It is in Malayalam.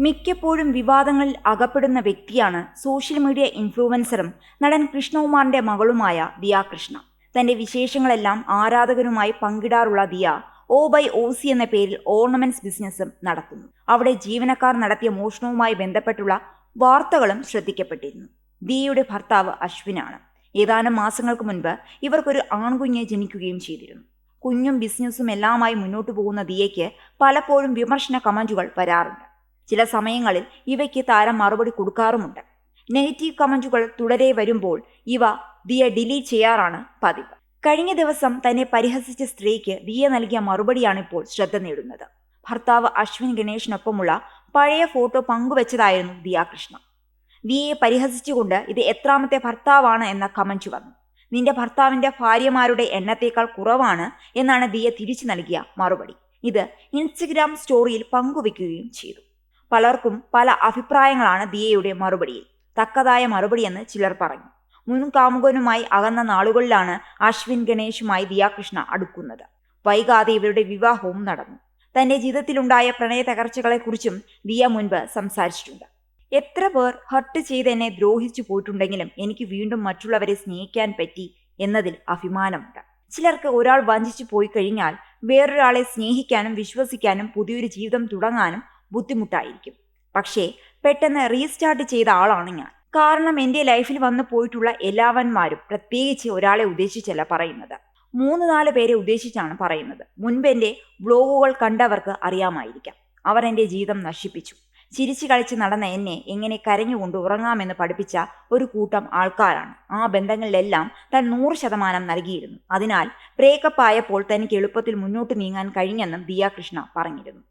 മിക്കപ്പോഴും വിവാദങ്ങളിൽ അകപ്പെടുന്ന വ്യക്തിയാണ് സോഷ്യൽ മീഡിയ ഇൻഫ്ലുവൻസറും നടൻ കൃഷ്ണകുമാറിന്റെ മകളുമായ ദിയ കൃഷ്ണ. തന്റെ വിശേഷങ്ങളെല്ലാം ആരാധകരുമായി പങ്കിടാറുള്ള ദിയ OBY എന്ന പേരിൽ ഓർണമെന്റ്സ് ബിസിനസ്സും നടത്തുന്നു. അവിടെ ജീവനക്കാർ നടത്തിയ മോഷണവുമായി ബന്ധപ്പെട്ടുള്ള വാർത്തകളും ശ്രദ്ധിക്കപ്പെട്ടിരുന്നു. ദിയയുടെ ഭർത്താവ് അശ്വിനാണ്. ഏതാനും മാസങ്ങൾക്ക് മുൻപ് ഇവർക്കൊരു ആൺകുഞ്ഞ് ജനിക്കുകയും ചെയ്തിരുന്നു. കുഞ്ഞും ബിസിനസ്സും എല്ലാമായി മുന്നോട്ടു പോകുന്ന ദിയയ്ക്ക് പലപ്പോഴും വിമർശന കമന്റുകൾ വരാറുണ്ട്. ചില സമയങ്ങളിൽ ഇവയ്ക്ക് താരം മറുപടി കൊടുക്കാറുമുണ്ട്. നെഗറ്റീവ് കമന്റുകൾ തുടരെ വരുമ്പോൾ ഇവ ദിയ ഡിലീറ്റ് ചെയ്യാറാണ് പതിവ്. കഴിഞ്ഞ ദിവസം തന്നെ പരിഹസിച്ച സ്ത്രീക്ക് ദിയ നൽകിയ മറുപടിയാണിപ്പോൾ ശ്രദ്ധ നേടുന്നത്. ഭർത്താവ് അശ്വിൻ ഗണേഷിനൊപ്പമുള്ള പഴയ ഫോട്ടോ പങ്കുവച്ചതായിരുന്നു ദിയ കൃഷ്ണ. ദിയയെ പരിഹസിച്ചുകൊണ്ട് ഇത് എത്രാമത്തെ ഭർത്താവാണ് എന്ന കമന്റ് വന്നു. നിന്റെ ഭർത്താവിന്റെ ഭാര്യമാരുടെ എണ്ണത്തേക്കാൾ കുറവാണ് എന്നാണ് ദിയ തിരിച്ചു നൽകിയ മറുപടി. ഇത് ഇൻസ്റ്റഗ്രാം സ്റ്റോറിയിൽ പങ്കുവെക്കുകയും ചെയ്തു. പലർക്കും പല അഭിപ്രായങ്ങളാണ് ദിയയുടെ മറുപടിയിൽ. തക്കതായ മറുപടിയെന്ന് ചിലർ പറഞ്ഞു. മുൻ കാമുകനുമായി അകന്ന നാളുകളിലാണ് അശ്വിൻ ഗണേഷുമായി ദിയ കൃഷ്ണ അടുക്കുന്നത്. വൈകാതെ ഇവരുടെ വിവാഹവും നടന്നു. തന്റെ ജീവിതത്തിലുണ്ടായ പ്രണയ തകർച്ചകളെക്കുറിച്ചും ദിയ മുൻപ് സംസാരിച്ചിട്ടുണ്ട്. എത്ര പേർ ഹർട്ട് ചെയ്ത് എന്നെ ദ്രോഹിച്ചു പോയിട്ടുണ്ടെങ്കിലും എനിക്ക് വീണ്ടും മറ്റുള്ളവരെ സ്നേഹിക്കാൻ പറ്റി എന്നതിൽ അഭിമാനമുണ്ട്. ചിലർക്ക് ഒരാൾ വഞ്ചിച്ചു പോയി കഴിഞ്ഞാൽ വേറൊരാളെ സ്നേഹിക്കാനും വിശ്വസിക്കാനും പുതിയൊരു ജീവിതം തുടങ്ങാനും ബുദ്ധിമുട്ടായിരിക്കും. പക്ഷേ പെട്ടെന്ന് റീസ്റ്റാർട്ട് ചെയ്ത ആളാണ് ഞാൻ. കാരണം എൻ്റെ ലൈഫിൽ വന്നു പോയിട്ടുള്ള എല്ലാവന്മാരും പ്രത്യേകിച്ച് ഒരാളെ ഉദ്ദേശിച്ചല്ല പറയുന്നത്. 3-4 പേരെ ഉദ്ദേശിച്ചാണ് പറയുന്നത്. മുൻപ് എൻ്റെ വ്ലോഗുകൾ കണ്ടവർക്ക് അറിയാമായിരിക്കാം. അവർ എൻ്റെ ജീവിതം നശിപ്പിച്ചു. ചിരിച്ചു കളിച്ച് നടന്ന എന്നെ എങ്ങനെ കരഞ്ഞുകൊണ്ട് ഉറങ്ങാമെന്ന് പഠിപ്പിച്ച ഒരു കൂട്ടം ആൾക്കാരാണ്. ആ ബന്ധങ്ങളിലെല്ലാം താൻ 100% നൽകിയിരുന്നു. അതിനാൽ ബ്രേക്കപ്പ് ആയപ്പോൾ തനിക്ക് എളുപ്പത്തിൽ മുന്നോട്ട് നീങ്ങാൻ കഴിഞ്ഞെന്നും ദിയ കൃഷ്ണ പറഞ്ഞിരുന്നു.